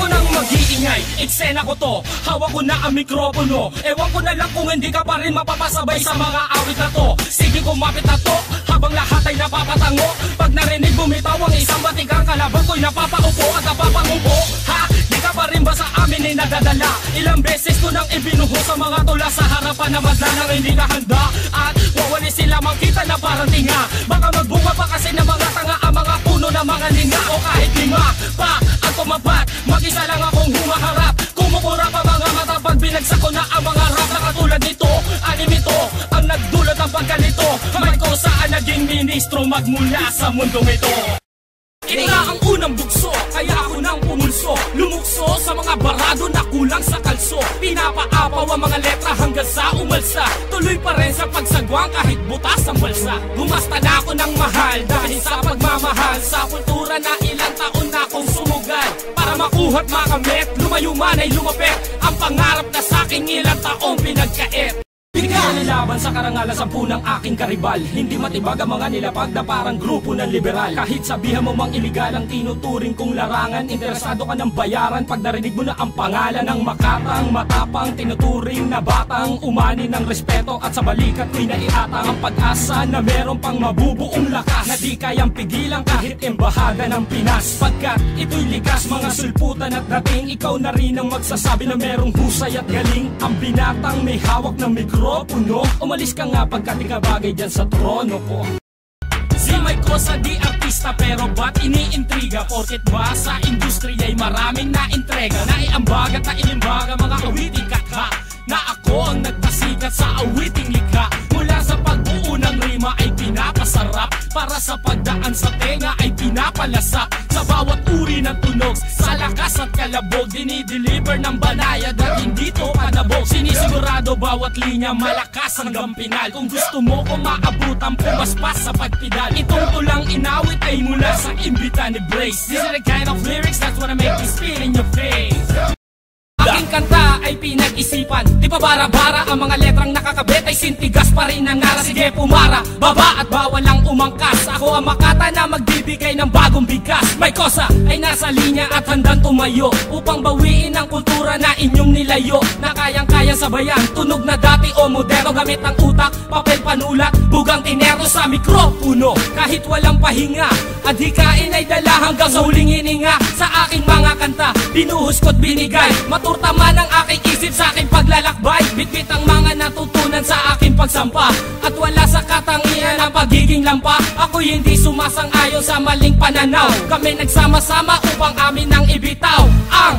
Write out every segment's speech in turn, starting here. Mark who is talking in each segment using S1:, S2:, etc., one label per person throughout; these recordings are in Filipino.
S1: Ako nang mag-iingay, eksena ko to. Hawak ko na ang mikropono. Ewan ko na lang kung hindi ka pa rin mapapasabay sa mga awit na to. Sige kumapit na to, habang lahat ay napapatango. Pag narinig bumitaw ang isang batikang kalaban ko'y napapaupo at napapangumpo. Ha? Di ka pa rin ba sa amin ay nadadala? Ilang beses ko nang ibinuho sa mga tula sa harapan na madlanang hindi ka handa. At wawali sila makita na parang tinga. Baka magbunga pa kasi ng mga tanga ang mga puno na mga linga. O kahit lima pa ang tumapat, mag-isa lang akong humaharap. Kumukura pa mga mata pag binagsak ko na ang mga rap na katulad nito. Anim ito ang nagdulot ng pagkalito. May ko saan naging ministro magmula sa mundong ito. Ito na ang unang bugso, kaya ako nang pumulso. Lumukso sa mga barado na kulang sa kalso. Pinapaapaw ang mga letra hanggang sa umalsa. Tuloy pa rin sa pagsagwang kahit butas ang balsa. Gumasta na ako ng mahal dahil sa pagmamahal. Sa kultura na ilang taon na akong sumugal. Para makuha't makamit, lumayo man ay lumapit. Ang pangarap na sa'king ilang taong pinagkait. Bigyan laban sa karangalan sa punang aking karibal. Hindi matibag ang mga nilapag na parang grupo ng liberal. Kahit sabihan mo mang iligal ang tinuturing kong larangan, interesado ka ng bayaran pag narinig mo na ang pangalan ng makatang matapang tinuturing na batang umani ng respeto. At sa balikat ko'y naiatang ang pag-asa na meron pang mabubuong lakas na di kayang pigilan kahit embahada ng Pinas. Pagkat ito'y likas mga sulputan at dating, ikaw na rin ang magsasabi na merong husay at galing. Ang binatang may hawak ng mikropono. Umalis ka nga pagkat di ka bagay dyan sa trono ko. Si may kosa di artista pero ba't iniintriga? Porket ba sa industriya'y maraming naintrega? Naiambaga at nainimbaga mga awiting katha na ako ang nagpasikat sa awiting likha. Mula sa pag-uunang rima ay pinapasarap, para sa pagdaan sa tenga ay pinapalasap. Sa bawat uri ng tunog, sa lakas at kalabog, dinideliver ng banayad at hindi to panabog. Sinisigurado bawat linya malakas hanggang pinal. Kung gusto mo kung maabutan, pumaspas sa pagpidal. Itong tulang inawit ay mula sa imbita ni Brace. These are the kind of lyrics that's wanna make you spit in your face. Aking kanta ay pinag-isipan, di pa bara-bara ang mga letrang nakakabit ay sintigas pa rin ang ngara. Sige pumara, baba at bawal lang umangkas. Ako ang makata na magbibigay ng bagong bigkas. May kosa ay nasa linya at handang tumayo upang bawiin ang kultura na inyong nilayo. Na kayang-kayang sabayan, tunog na dati o moderno. Gamit ang utak, papel panulat, bugang tinero sa mikropono. Kahit walang pahinga, adhikain ay dala hanggang sa huling hininga. Sa aking mga kanta, binuhos ko't binigay. Maturta man ang aking isip sa aking paglalakbay. Bitbit ang mga natutunan sa aking pagsampa. At wala sa katangian ang pagiging lampa. Ako'y hindi sumasang-ayon sa maling pananaw. Kami nagsama-sama upang amin ang ibitaw ang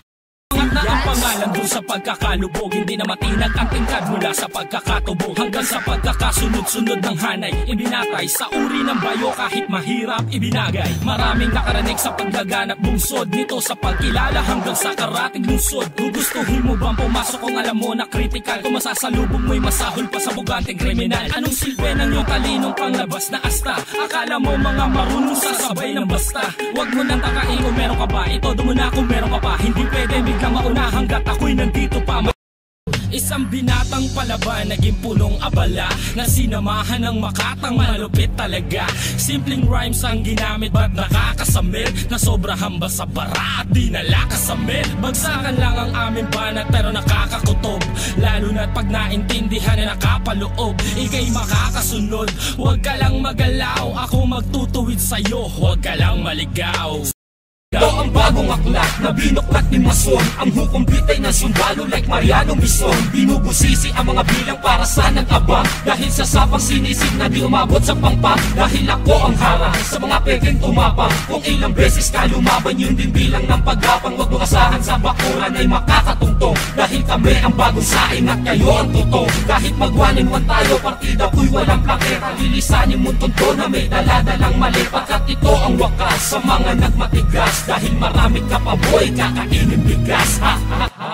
S1: na ang pangalan dun sa pagkakalubog. Hindi na matinag ang tingkad mula sa pagkakatubog hanggang sa pagkakasunod-sunod ng hanay. Ibinatay sa uri ng bayo kahit mahirap ibinagay. Maraming nakaranig sa paglaganap bungsod nito sa pagkilala hanggang sa karating lungsod. Kung gustuhin mo bang pumasok kung alam mo na critical, kung masasalubong mo'y masahol pa sa buganteng kriminal. Anong silbi ng iyong talinong panglabas na asta? Akala mo mga marunong sasabay ng basta? Huwag mo nang takain kung meron ka ba, ito mo na kung meron ka pa. Hindi pwede biglang mauna hanggat ako'y nandito pa. Isang binatang palaban, naging punong abala na sinamahan ng makatang malupit talaga. Simpleng rhymes ang ginamit, ba't nakakasamit? Na sobrang ba sa bara at di nalakasamit? Bagsakan lang ang aming banat pero nakakakutob, lalo na't pag naintindihan na nakapaloob. Ika'y makakasunod, huwag ka lang magalaw. Ako magtutuwid sa'yo, huwag ka lang maligaw. Ito ang bagong aklat na binuklat ni Mason. Ang hukom bitay ng sundalo like Mariano Mison. Binubusisi ang mga bilang para sa nag-abang, dahil sa sapang sinisig na di umabot sa pangpa. Dahil ako ang harang sa mga pekeng tumapang. Kung ilang beses ka lumaban, yun din bilang ng paggapang. Huwag mong asahan sa bakuran ay makakatungtong, dahil kami ang bagong saing at kayo ang tutong. Kahit mag-1-in-1 tayo, partida ko'y walang plaketa. Lilisanin mo tunto na may daladalang mali. Pagkat ito ang wakas sa mga nagmatigas, dahil marami ka pa boy, kakainin bigas. Ha ha ha.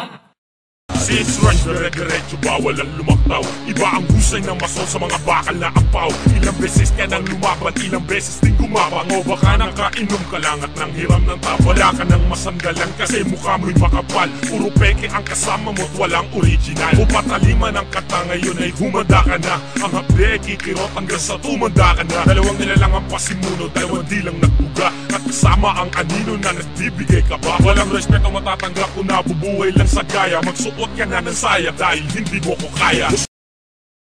S2: Since rush dire-diretso bawal ang lumaktaw. Iba ang husay ng Mason sa mga bakal na ampaw. Ilang beses ka nang lumaban, ilang beses din gumabang. O baka nakainom ka lang at nang hiram ng tap. Wala ka nang masanggalan kasi mukha mo'y makapal. Puro peke ang kasama mo't walang original. O pataliman ang kata ngayon ay humanda ka na. Ang hapde kikirot hanggang sa tumanda ka na. Dalawang nilalang ang pasimuno, dalawang di lang nagbuga. at kasama ang anino na nagbibigay ka ba? Walang respeto matatanggap kung nabubuhay lang sa gaya. Magsuot ka na ng saya dahil hindi mo ko kaya.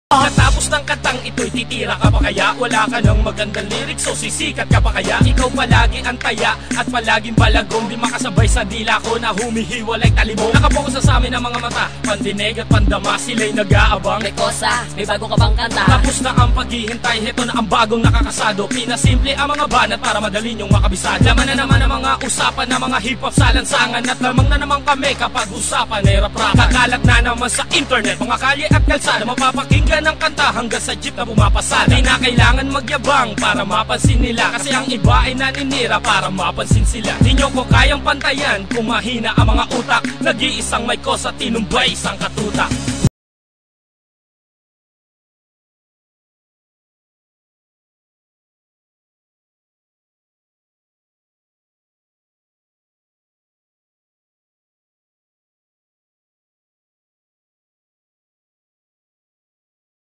S1: Natapos ng kantang ito'y titira ka pa kaya? Wala ka ng magandang lyrics so sisikat ka pa kaya? Ikaw palagi ang taya at palaging balagong, di makasabay sa dila ko na humihiwalay talibong. Nakapokus sa amin ang mga mata, pandinig at pandama, sila'y nag-aabang.
S3: May kosa, may bago ka bang kanta?
S1: Tapos na ang paghihintay, heto na ang bagong nakakasado. Pinasimple ang mga banat para madali nyong makabisado. Laman na naman ang mga usapan ng mga hip-hop sa lansangan, at lamang na naman kami kapag usapan ay rap-rap. Kakalat na naman sa internet, mga kalye at kalsada, mapapakinggan ng kanta hanggang sa jeep na pumapasada. Di na kailangan magyabang para mapansin nila, kasi ang iba ay naninira para mapansin sila. Di nyo ko kayang pantayan kung mahina ang mga utak. Nag-iisang may kosa, tinumbay isang katutak.